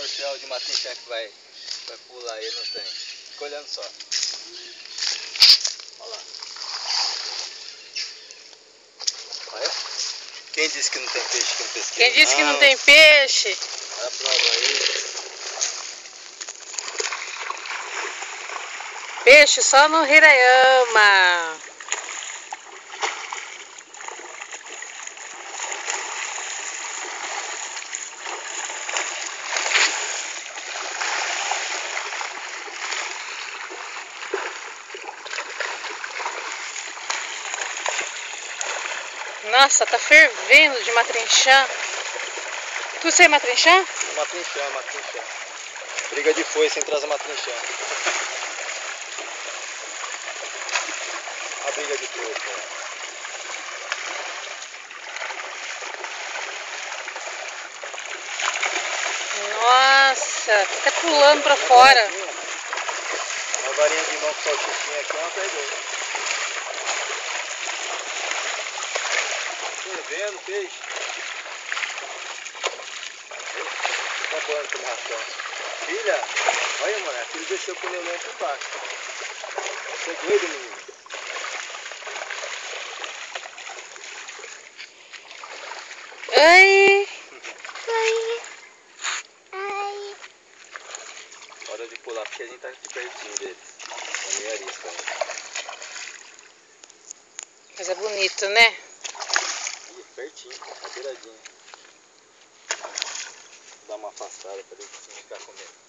sortear o de matrinchã que vai pular aí no tanque. Fica olhando só. Olha lá. Olha. Quem disse que não tem peixe aqui no pesqueiro? Quem disse que não tem peixe? Olha a prova aí. Peixe só no Hirayama. Nossa, tá fervendo de matrinchã. Tu sei matrinchã? Matrinchã. Briga de foice entre as matrinchã. A briga de foice. Nossa, tá até pulando pra fora. Uma varinha de mão com salsichinha aqui, ela perdeu. Fervendo peixe. Acabando com a ração. Filha, olha, mano, aquilo deixou com o neném por baixo. Você é doido, menino? Ai! Hora de pular, porque a gente tá aqui pertinho deles. É meio arisco ainda. Mas é bonito, né? Ih, pertinho, tá beiradinho. Dá uma afastada pra eles não ficar com medo.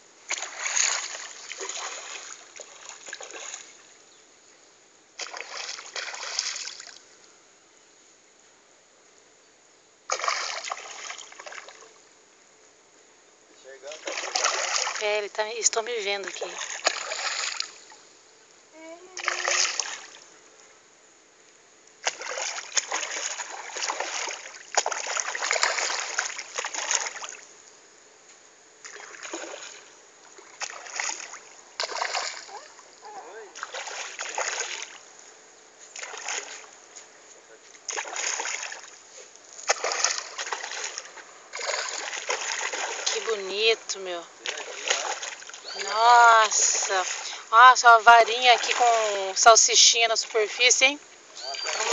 É, eles estão me vendo aqui. Que bonito, meu. Nossa. Nossa, uma varinha aqui com salsichinha na superfície, hein?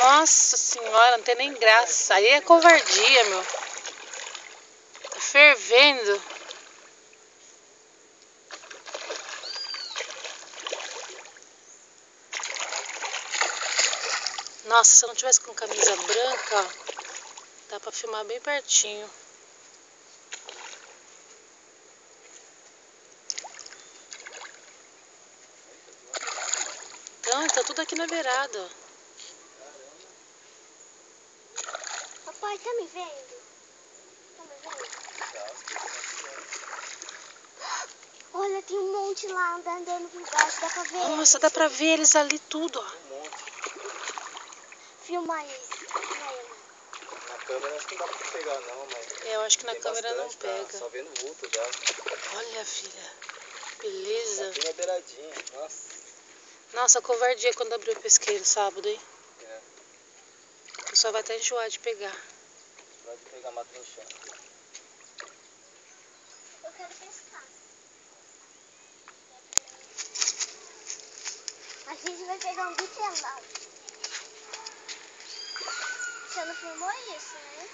Nossa senhora, não tem nem graça. Aí é covardia, meu. Tá fervendo. Nossa, se eu não tivesse com camisa branca, ó, dá pra filmar bem pertinho. Então, tá tudo aqui na beirada, ó. Papai, tá me vendo? Tá me vendo? Olha, tem um monte lá andando por baixo, dá pra ver. Nossa, dá pra ver eles ali tudo, ó. Um monte. Filma isso. Na câmera acho que não dá pra pegar não, mas... Eu acho que na tem câmera não bastante, tá pega. só vendo o vulto dela. Olha, filha. Beleza. Aqui na beiradinha, nossa. Nossa, covardia quando abriu o pesqueiro sábado, hein? É, O pessoal vai até enjoar de pegar. pode pegar matrinchã. Eu quero pescar. A gente vai pegar um bitelão. Você não filmou isso, né?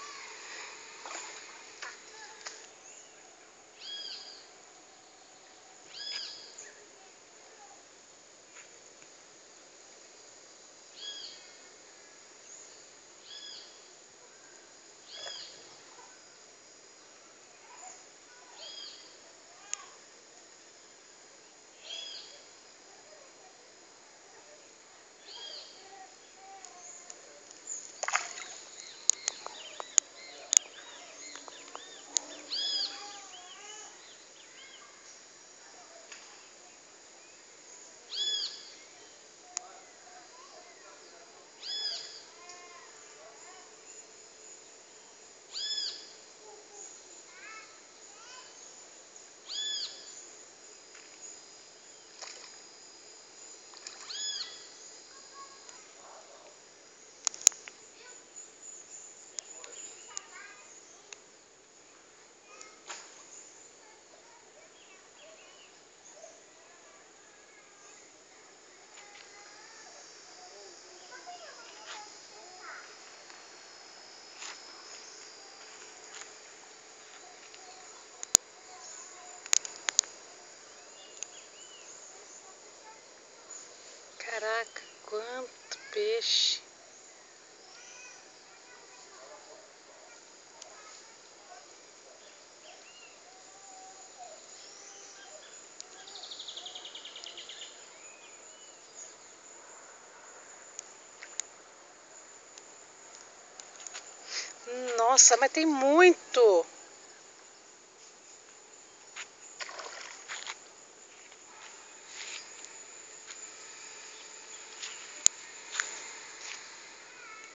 Caraca, quanto peixe. Nossa, mas tem muito.